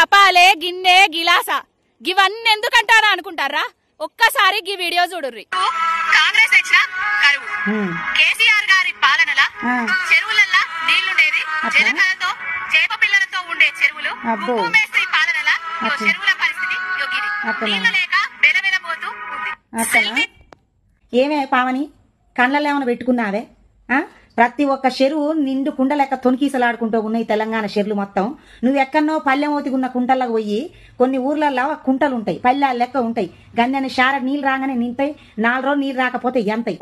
తపాలే గిన్నె గిలాస గివన్నీ ఎందుకంటారా అనుకుంటారా? ఒక్కసారి ఈ వీడియో చూడుర్రి. కాంగ్రెస్ వచ్చిన కరువు కేసీఆర్ గారి పాలనల చెరువులల్లా నీళ్లుండేది, జలకలతో చేప పిల్లలతో ఉండే చెరువులు. మేస్త్రి పాలనల చెరువుల పరిస్థితి నీళ్లు లేక వెలవెలబోతూ ఉంది. ఏమే పావని కళ్ళల్లో ఏమైనా పెట్టుకున్నావే? ప్రతి ఒక్క చెరువు నిండు కుండ లెక్క తొనికీసలాడుకుంటూ ఉన్నాయి తెలంగాణ చెరువులు మొత్తం. నువ్వు ఎక్కడనో పల్లెమోతికున్న కుంటలకు పోయి కొన్ని ఊర్లలో కుంటలు ఉంటాయి, పల్లెల లెక్క ఉంటాయి. గన్నెని షార నీళ్ళు రాగానే నింటాయి, 4 రోజులు నీళ్ళు రాకపోతే ఎంతాయి?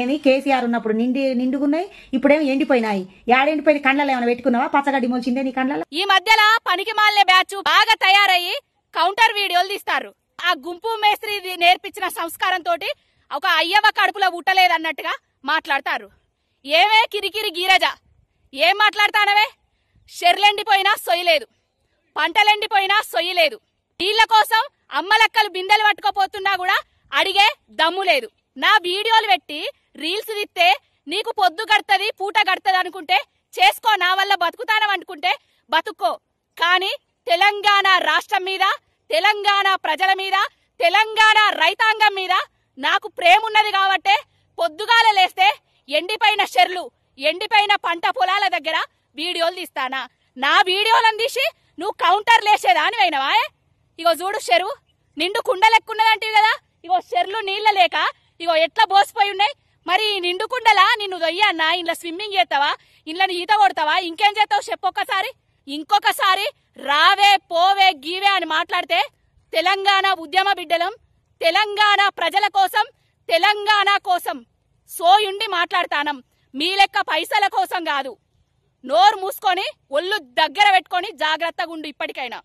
ఏమి కేసీఆర్ ఉన్నప్పుడు నిండుగున్నాయి, ఇప్పుడేమో ఎండిపోయినాయి. ఏడెండిపోయిన కళ్ళలో ఏమైనా పెట్టుకున్నావా? పచ్చగడ్డి మొలిచిందే నీ కళ్ళలో? ఈ మధ్యలో పనికి మాలే బ్యాచ్ బాగా తయారయ్యి కౌంటర్ వీడియోలు తీస్తారు. ఆ గుంపు మేస్త్రి నేర్పించిన సంస్కారం తోటి ఒక అయ్యవ కడుపులో ఉట్టలేదన్నట్టుగా మాట్లాడతారు. ఏమే కిరికిరి గీరజ, ఏం మాట్లాడతానవే? షెర్లెండిపోయినా సొయ్యలేదు, పంటలెండిపోయినా సొయ్యలేదు. నీళ్ల కోసం అమ్మలక్కలు బిందెలు పట్టుకోపోతున్నా కూడా అడిగే దమ్ము లేదు. నా వీడియోలు పెట్టి రీల్స్ తిత్తే నీకు పొద్దు గడుతుంది, పూట గడుతుంది అనుకుంటే చేసుకో, నా వల్ల బతుకుతాననుకుంటే బతుక్కో. కానీ తెలంగాణ రాష్ట్రం మీద, తెలంగాణ ప్రజల మీద, తెలంగాణ రైతాంగం మీద నాకు ప్రేమున్నది కాబట్టే పొద్దుగాల లేస్తే ఎండిపోయిన చెర్లు, ఎండిపోయిన పంట పొలాల దగ్గర వీడియోలు తీస్తానా? నా వీడియోలను తీసి నువ్వు కౌంటర్ లేసేదా అని అయినవా? ఇగో చూడు, చెరువు నిండు కుండలెక్కున్నదంటివి కదా, ఇగో చెర్లు నీళ్ల లేక ఇగో ఎట్లా బోసిపోయి ఉన్నాయి. మరి నిండు కుండలా నిన్ను దొయ్యన్నా? ఇంట్లో స్విమ్మింగ్ చేస్తావా? ఇంట్లో ఈత కొడతావా? ఇంకేం చేస్తావు చెప్పొక్కసారి. ఇంకొకసారి రావే పోవే గీవే అని మాట్లాడితే తెలంగాణ ఉద్యమ బిడ్డలం, తెలంగాణ ప్రజల కోసం, తెలంగాణ కోసం సోయుండి మాట్లాడతానం. మీ లెక్క పైసల కోసం కాదు. నోరు మూసుకొని ఒళ్ళు దగ్గర పెట్టుకొని జాగ్రత్తగా ఉండు ఇప్పటికైనా.